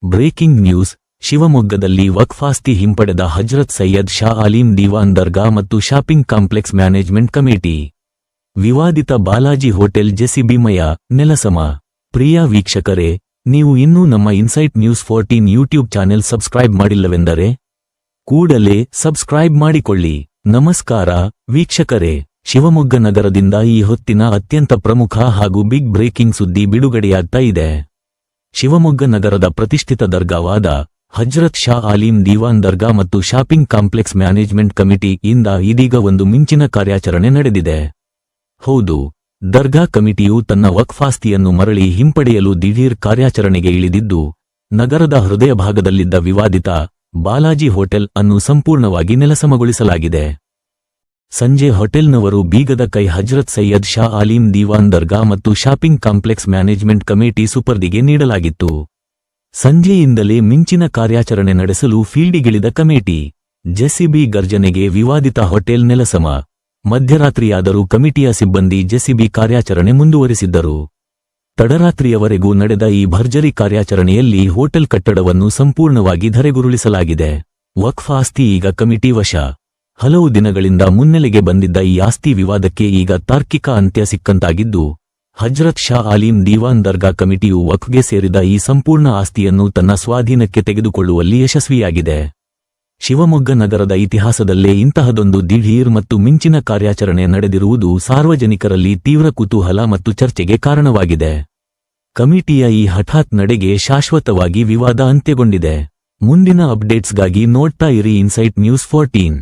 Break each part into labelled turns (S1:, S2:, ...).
S1: Breaking news. ಶಿವಮೊಗ್ಗದಲ್ಲಿ ವಕ್ಫಾಸ್ತಿ ಹಿಂಪಡೆದ ಹಜ್ರತ್ ಸೈಯದ್ ಶಾ ಆಲಿಂ ದಿವಾನ್ ದರ್ಗಾ ಮತ್ತು ಶಾಪಿಂಗ್ ಕಾಂಪ್ಲೆಕ್ಸ್ ಮ್ಯಾನೇಜ್ಮೆಂಟ್ ಕಮಿಟಿ. ವಿವಾದಿತ ಬಾಲಾಜಿ ಹೋಟೆಲ್ ಜೆಸಿಬಿಮಯ, ನೆಲಸಮ. ಪ್ರಿಯ ವೀಕ್ಷಕರೇ, ನೀವು ಇನ್ನೂ ನಮ್ಮ Insight News 14 YouTube channel subscribe ಮಾಡಿಲ್ಲವೆಂದರೆ ಕೂಡಲೇ ಸಬ್ಸ್ಕ್ರೈಬ್ ಮಾಡಿಕೊಳ್ಳಿ. ನಮಸ್ಕಾರ ವೀಕ್ಷಕರೇ, ಶಿವಮೊಗ್ಗ ನಗರದಿಂದ ಈ ಹೊತ್ತಿನ ಅತ್ಯಂತ ಪ್ರಮುಖ ಹಾಗೂ ಬಿಗ್ ಬ್ರೇಕಿಂಗ್ ಸುದ್ದಿ ಬಿಡುಗಡೆಯಾಗ್ತಾ ಇದೆ. ಶಿವಮೊಗ್ಗ ನಗರದ ಪ್ರತಿಷ್ಠಿತ ದರ್ಗಾವಾದ ಹಜ್ರತ್ ಶಾ ಆಲಿಂ ದಿವಾನ್ ದರ್ಗಾ ಮತ್ತು ಶಾಪಿಂಗ್ ಕಾಂಪ್ಲೆಕ್ಸ್ ಮ್ಯಾನೇಜ್ಮೆಂಟ್ ಕಮಿಟಿ ಇಂದ ಇದೀಗ ಒಂದು ಮಿಂಚಿನ ಕಾರ್ಯಾಚರಣೆ ನಡೆದಿದೆ. ಹೌದು, ದರ್ಗಾ ಕಮಿಟಿಯು ತನ್ನ ವಕ್ಫಾಸ್ತಿಯನ್ನು ಮರಳಿ ಹಿಂಪಡೆಯಲು ದಿಢೀರ್ ಕಾರ್ಯಾಚರಣೆಗೆ ಇಳಿದಿದ್ದು, ನಗರದ ಹೃದಯ ಭಾಗದಲ್ಲಿದ್ದ ವಿವಾದಿತ ಬಾಲಾಜಿ ಹೋಟೆಲ್ ಅನ್ನು ಸಂಪೂರ್ಣವಾಗಿ ನೆಲಸಮಗೊಳಿಸಲಾಗಿದೆ. ಸಂಜೆ ಹೋಟೆಲ್ನವರು ಬೀಗದ ಕೈ ಹಜ್ರತ್ ಸೈಯದ್ ಶಾ ಆಲಿಂ ದಿವಾನ್ ದರ್ಗಾ ಮತ್ತು ಶಾಪಿಂಗ್ ಕಾಂಪ್ಲೆಕ್ಸ್ ಮ್ಯಾನೇಜ್ಮೆಂಟ್ ಕಮಿಟಿ ಸುಪರ್ದಿಗೆ ನೀಡಲಾಗಿತ್ತು. ಸಂಜೆಯಿಂದಲೇ ಮಿಂಚಿನ ಕಾರ್ಯಾಚರಣೆ ನಡೆಸಲು ಫೀಲ್ಡಿಗಿಳಿದ ಕಮಿಟಿ. ಜೆಸಿಬಿ ಗರ್ಜನೆಗೆ ವಿವಾದಿತ ಹೋಟೆಲ್ ನೆಲಸಮ. ಮಧ್ಯರಾತ್ರಿಯಾದರೂ ಕಮಿಟಿಯ ಸಿಬ್ಬಂದಿ ಜೆಸಿಬಿ ಕಾರ್ಯಾಚರಣೆ ಮುಂದುವರಿಸಿದ್ದರು. ತಡರಾತ್ರಿಯವರೆಗೂ ನಡೆದ ಈ ಭರ್ಜರಿ ಕಾರ್ಯಾಚರಣೆಯಲ್ಲಿ ಹೋಟೆಲ್ ಕಟ್ಟಡವನ್ನು ಸಂಪೂರ್ಣವಾಗಿ ಧರೆಗುರುಳಿಸಲಾಗಿದೆ. ವಕ್ಫ್ ಆಸ್ತಿ ಈಗ ಕಮಿಟಿ ವಶ. ಹಲವು ದಿನಗಳಿಂದ ಮುನ್ನೆಲೆಗೆ ಬಂದಿದ್ದ ಈ ಆಸ್ತಿ ವಿವಾದಕ್ಕೆ ಈಗ ತಾರ್ಕಿಕ ಅಂತ್ಯ ಸಿಕ್ಕಂತಾಗಿದ್ದು, ಹಜ್ರತ್ ಶಾ ಆಲಿಂ ದಿವಾನ್ ದರ್ಗಾ ಕಮಿಟಿಯು ವಕ್ಫ್ಗೆ ಸೇರಿದ ಈ ಸಂಪೂರ್ಣ ಆಸ್ತಿಯನ್ನು ತನ್ನ ಸ್ವಾಧೀನಕ್ಕೆ ತೆಗೆದುಕೊಳ್ಳುವಲ್ಲಿ ಯಶಸ್ವಿಯಾಗಿದೆ. ಶಿವಮೊಗ್ಗ ನಗರದ ಇತಿಹಾಸದಲ್ಲೇ ಇಂತಹದೊಂದು ದಿಢೀರ್ ಮತ್ತು ಮಿಂಚಿನ ಕಾರ್ಯಾಚರಣೆ ನಡೆದಿರುವುದು ಸಾರ್ವಜನಿಕರಲ್ಲಿ ತೀವ್ರ ಕುತೂಹಲ ಮತ್ತು ಚರ್ಚೆಗೆ ಕಾರಣವಾಗಿದೆ. ಕಮಿಟಿಯ ಈ ಹಠಾತ್ ನಡೆಗೆ ಶಾಶ್ವತವಾಗಿ ವಿವಾದ ಅಂತ್ಯಗೊಂಡಿದೆ. ಮುಂದಿನ ಅಪ್ಡೇಟ್ಸ್ಗಾಗಿ ನೋಡ್ತಾ ಇರಿ ಇನ್ಸೈಟ್ ನ್ಯೂಸ್ 14.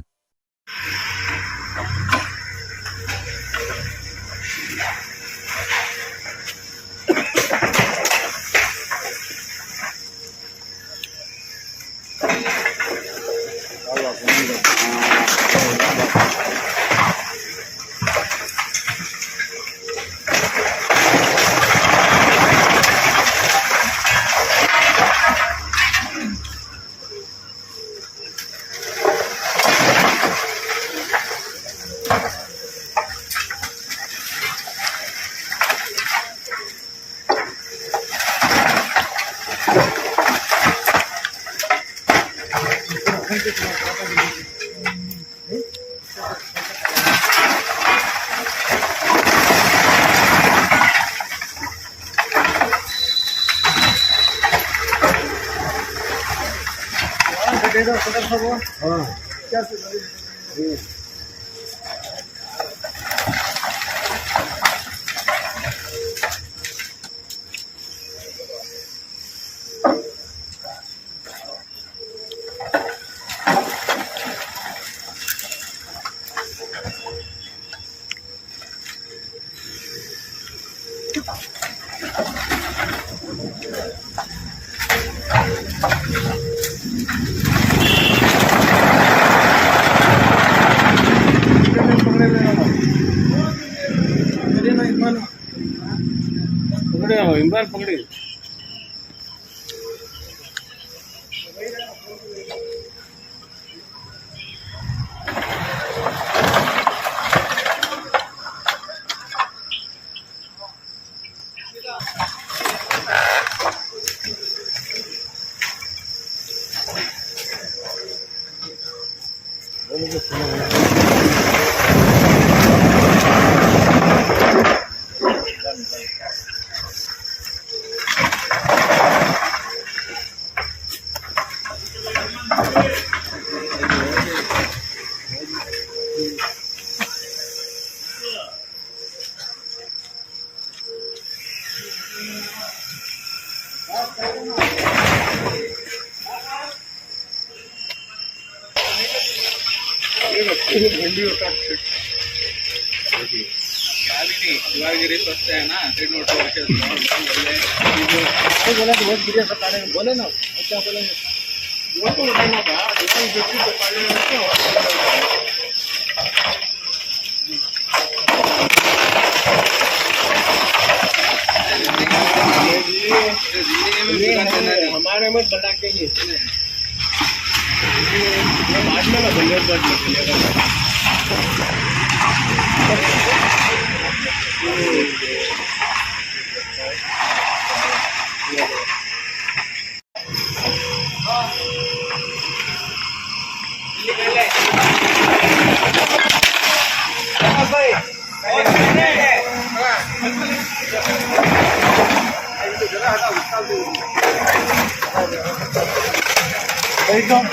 S2: इमरान पकड़ी शिवागिरी स्वस्त है ना, बोले ना अच्छा बोले वो तो उठाना था हमारे में बना के ही बाद में एकदम